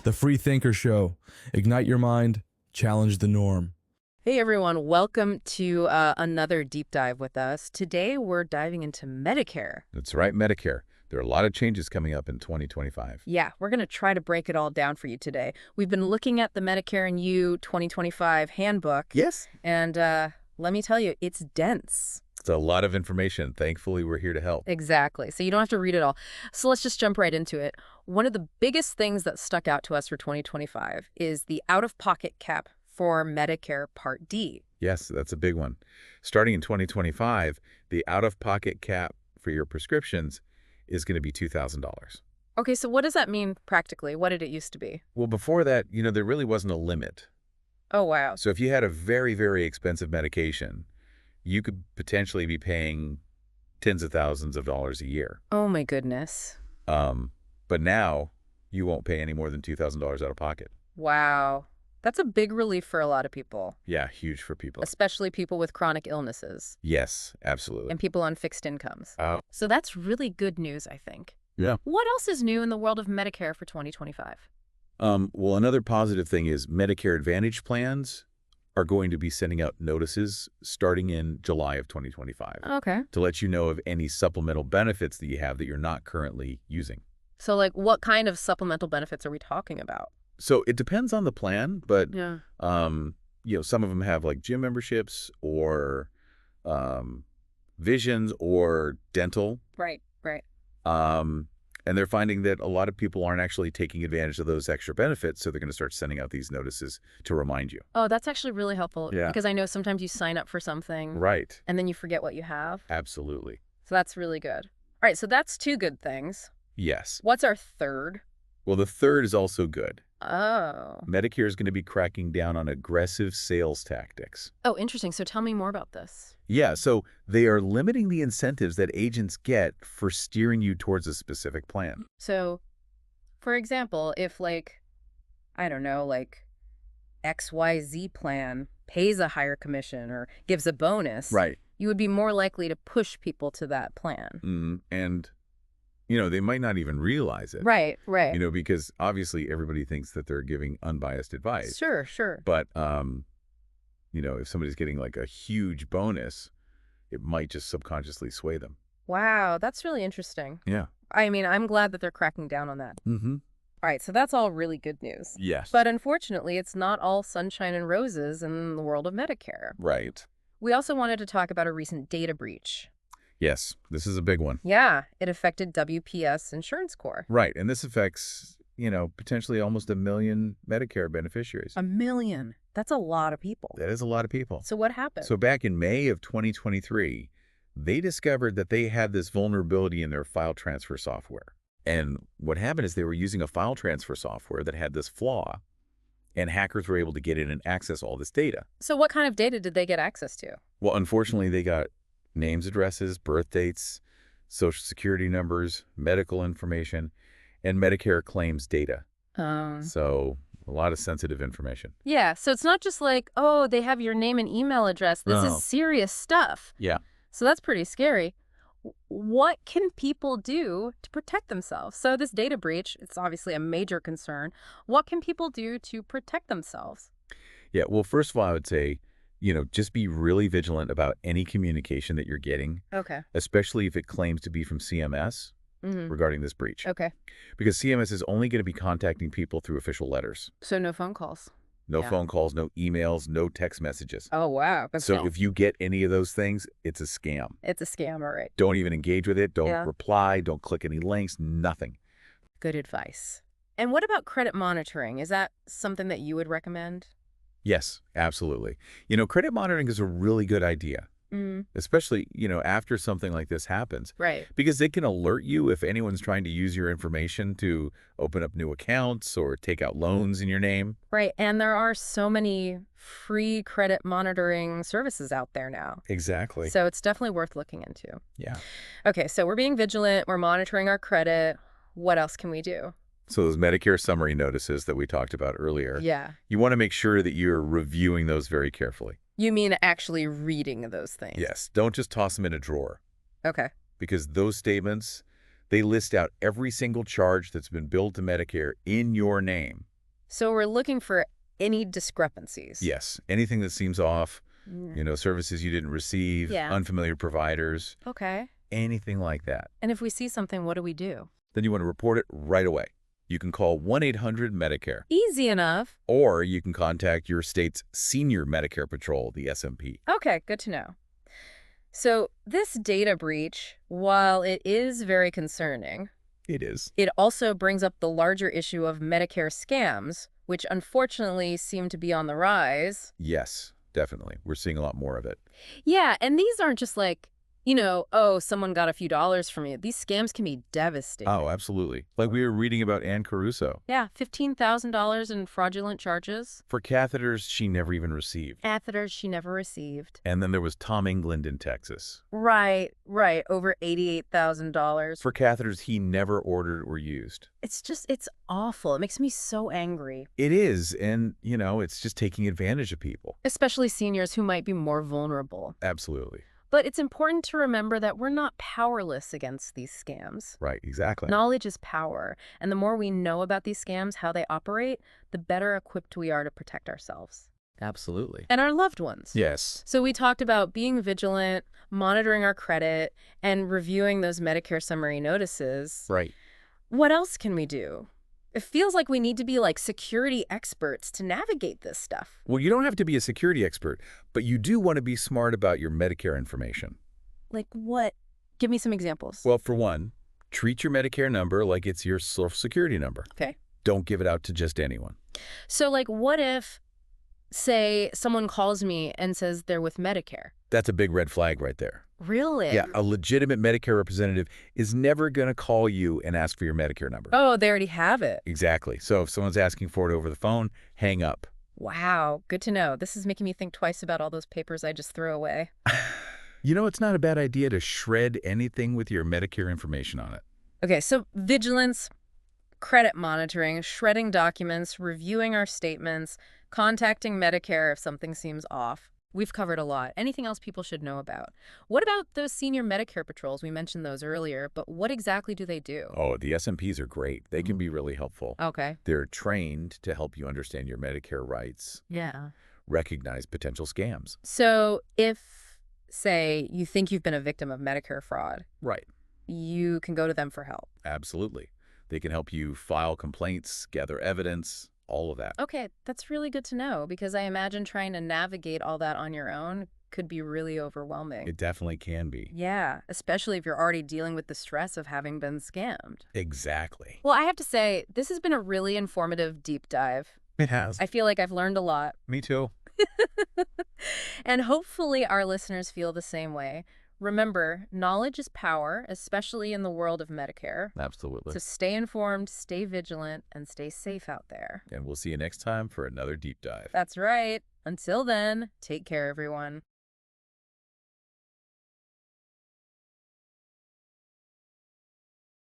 The Free Thinker Show. Ignite your mind, challenge the norm. Hey everyone, welcome to another deep dive with us. Today we're diving into Medicare. That's right, Medicare. There are a lot of changes coming up in 2025. Yeah, we're going to try to break it all down for you today. We've been looking at the Medicare and You 2025 handbook. Yes. And let me tell you, it's dense. It's a lot of information. Thankfully, we're here to help. Exactly. So you don't have to read it all. So let's just jump right into it. One of the biggest things that stuck out to us for 2025 is the out-of-pocket cap for Medicare Part D. Yes, that's a big one. Starting in 2025, the out-of-pocket cap for your prescriptions is going to be $2,000. Okay, so what does that mean practically? What did it used to be? Well, before that, there really wasn't a limit. Oh, wow. So if you had a very, very expensive medication, you could potentially be paying tens of thousands of dollars a year. Oh, my goodness. But now you won't pay any more than $2,000 out of pocket. Wow. That's a big relief for a lot of people. Yeah, huge for people. Especially people with chronic illnesses. Yes, absolutely. And people on fixed incomes. Oh. So that's really good news, I think. Yeah. What else is new in the world of Medicare for 2025? Well, another positive thing is Medicare Advantage plans are going to be sending out notices starting in July of 2025 Okay. to let you know of any supplemental benefits that you have that you're not currently using. So, like, what kind of supplemental benefits are we talking about? So it depends on the plan, but Yeah. some of them have like gym memberships or visions or dental. Right. And they're finding that a lot of people aren't actually taking advantage of those extra benefits, so they're going to start sending out these notices to remind you. Oh, that's actually really helpful. Yeah. Because I know sometimes you sign up for something. Right. And then you forget what you have. Absolutely. So that's really good. All right, so that's two good things. Yes. What's our third? Well, the third is also good. Oh. Medicare is going to be cracking down on aggressive sales tactics. Oh, interesting. So tell me more about this. Yeah, so they are limiting the incentives that agents get for steering you towards a specific plan. So, for example, if I don't know, XYZ plan pays a higher commission or gives a bonus, Right. you would be more likely to push people to that plan. And, they might not even realize it. Right. Because obviously everybody thinks that they're giving unbiased advice. Sure. But, if somebody's getting like a huge bonus, it might just subconsciously sway them. Wow, that's really interesting. Yeah. I mean, I'm glad that they're cracking down on that. Mm-hmm. All right, so that's all really good news. Yes. But unfortunately, it's not all sunshine and roses in the world of Medicare. Right. We also wanted to talk about a recent data breach. Yes, this is a big one. Yeah, it affected WPS Insurance Corps. Right, and this affects, potentially almost 1 million Medicare beneficiaries. 1 million. That's a lot of people. That is a lot of people. So what happened? So back in May of 2023, they discovered that they had this vulnerability in their file transfer software. And what happened is they were using a file transfer software that had this flaw, and hackers were able to get in and access all this data. So what kind of data did they get access to? Well, unfortunately, they got names, addresses, birth dates, social security numbers, medical information, and Medicare claims data. So a lot of sensitive information. Yeah, so it's not just like, oh, they have your name and email address. This No. is serious stuff. Yeah. So that's pretty scary. What can people do to protect themselves? So this data breach, it's obviously a major concern. What can people do to protect themselves? Yeah, well, first of all, I would say, just be really vigilant about any communication that you're getting, Okay. especially if it claims to be from CMS regarding this breach. Okay. Because CMS is only going to be contacting people through official letters. So no phone calls. No Yeah. phone calls, no emails, no text messages. Oh, wow. But So still, if you get any of those things, it's a scam. it's a scam, all right. Don't even engage with it. Don't Yeah. reply. Don't click any links. Nothing. Good advice. And what about credit monitoring? Is that something that you would recommend? Yes, absolutely. Credit monitoring is a really good idea, especially, after something like this happens. Right. Because it can alert you if anyone's trying to use your information to open up new accounts or take out loans in your name. Right. And there are so many free credit monitoring services out there now. Exactly. So it's definitely worth looking into. Yeah. Okay, so we're being vigilant. We're monitoring our credit. What else can we do? So those Medicare summary notices that we talked about earlier, Yeah. you want to make sure that you're reviewing those very carefully. You mean actually reading those things? Yes. Don't just toss them in a drawer. Okay. Because those statements, they list out every single charge that's been billed to Medicare in your name. So we're looking for any discrepancies. Yes, anything that seems off, Mm. services you didn't receive, Yeah. unfamiliar providers, Okay. anything like that. And if we see something, what do we do? Then you want to report it right away. You can call 1-800-MEDICARE, Easy enough. or you can contact your state's Senior Medicare Patrol, the SMP. Okay, good to know. So this data breach, while it is very concerning, It is. it also brings up the larger issue of Medicare scams, which unfortunately seem to be on the rise. Yes, definitely. We're seeing a lot more of it. Yeah, and these aren't just like, oh, someone got a few dollars from you. These scams can be devastating. Oh, absolutely. Like we were reading about Ann Caruso. Yeah, $15,000 in fraudulent charges. For catheters she never even received. Catheters she never received. And then there was Tom England in Texas. Right. Over $88,000. For catheters he never ordered or used. It's awful. It makes me so angry. It is, and, it's just taking advantage of people. Especially seniors who might be more vulnerable. Absolutely. But it's important to remember that we're not powerless against these scams. Right, exactly. Knowledge is power, and the more we know about these scams, how they operate, the better equipped we are to protect ourselves. Absolutely. And our loved ones. Yes. So we talked about being vigilant, monitoring our credit, and reviewing those Medicare summary notices. Right. What else can we do? It feels like we need to be like security experts to navigate this stuff. Well, you don't have to be a security expert, but you do want to be smart about your Medicare information. Like what? Give me some examples. Well, for one, treat your Medicare number like it's your Social Security number. Okay. Don't give it out to just anyone. So like what if, say, someone calls me and says they're with Medicare? That's a big red flag right there. Really? Yeah, a legitimate Medicare representative is never going to call you and ask for your Medicare number. Oh, they already have it. Exactly. So if someone's asking for it over the phone, hang up. Wow, good to know. This is making me think twice about all those papers I just threw away. It's not a bad idea to shred anything with your Medicare information on it. Okay, so vigilance, credit monitoring, shredding documents, reviewing our statements, contacting Medicare if something seems off. We've covered a lot. Anything else people should know about? What about those senior Medicare patrols? We mentioned those earlier, but what exactly do they do? Oh, the SMPs are great. They can be really helpful. Okay. They're trained to help you understand your Medicare rights, Yeah. recognize potential scams. So if, say, you think you've been a victim of Medicare fraud, Right. you can go to them for help. Absolutely. They can help you file complaints, gather evidence, all of that. Okay, that's really good to know because I imagine trying to navigate all that on your own could be really overwhelming. It definitely can be. Yeah, especially if you're already dealing with the stress of having been scammed. Exactly. Well, I have to say, this has been a really informative deep dive. It has. I feel like I've learned a lot. Me too. And hopefully our listeners feel the same way. Remember, knowledge is power, especially in the world of Medicare. Absolutely. So stay informed, stay vigilant, and stay safe out there. And we'll see you next time for another deep dive. That's right. Until then, take care, everyone.